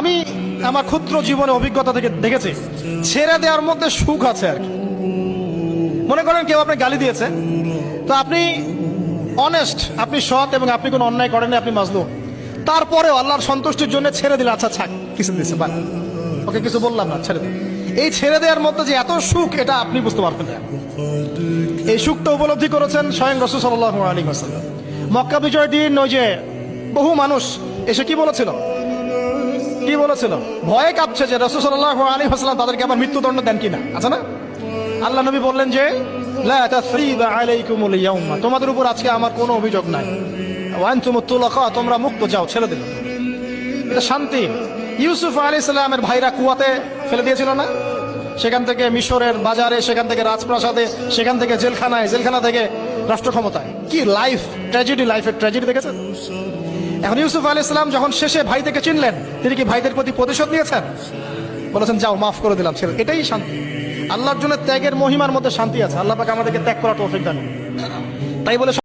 আমি আমার ক্ষুদ্র জীবনে অভিজ্ঞতা থেকে দেখেছি ছেড়ে দেওয়ার মধ্যে সুখ আছে আর কি। মনে করেন কেউ আপনি গালি দিয়েছে, তো আপনি অনেস্ট, আপনি সৎ এবং আপনি কোনো অন্যায় করেননি, আপনি মাজলুম, তারপরেও আল্লাহর সন্তুষ্টির জন্য ছেড়ে দিলে, আচ্ছা ছাক, কিছু দিচ্ছে বা ওকে কিছু বললাম না, ছেড়ে দিন। এই ছেড়ে দেওয়ার মধ্যে যে এত সুখ, এটা আপনি বুঝতে পারবেন না। এই সুখটা উপলব্ধি করেছেন স্বয়ং রাসূল সাল্লাল্লাহু আলাইহি ওয়াসাল্লাম। মক্কা বিজয়ের দিন ওই যে বহু মানুষ এসে কি বলেছিল, ভয়ে কাঁপছে যে রাসূল সাল্লাল্লাহু আলাইহি ওয়াসাল্লাম তাদেরকে আবার মৃত্যুদণ্ড দেন কিনা, আছে না? আল্লাহ নবী বললেন যে লা তাসরিবা আলাইকুমুল ইয়াউমা, তোমাদের উপর আজকে আমার কোনো অভিযোগ নাই, ওয়া আনতুমুত তুলাকা, তোমরা মুক্ত, যাও, ছেড়ে দিল। এটা শান্তি। ইউসুফ আলাইহিস সালামের ভাইরা কুয়াতে ফেলে দিয়েছিল না, সেখান থেকে মিশরের বাজারে, সেখান থেকে রাজপ্রাসাদে, সেখান থেকে জেলখানায়, জেলখানা থেকে রাষ্ট্র ক্ষমতায়। কি লাইফ, ট্র্যাজেডি, লাইফের ট্র্যাজেডি দেখেছেন? এখন ইউসুফ আলাইহিস সালাম যখন শেষে ভাই থেকে চিনলেন, তিনি কি ভাইদের প্রতি প্রতিশোধ নিয়েছেন? বলেছেন যাও, মাফ করে দিলাম, ছেড়ে। এটাই শান্তি। আল্লাহর জন্য ত্যাগের মহিমার মধ্যে শান্তি আছে। আল্লাহ পাক আমাদেরকে ত্যাগ করার তৌফিক দান। তাই বলে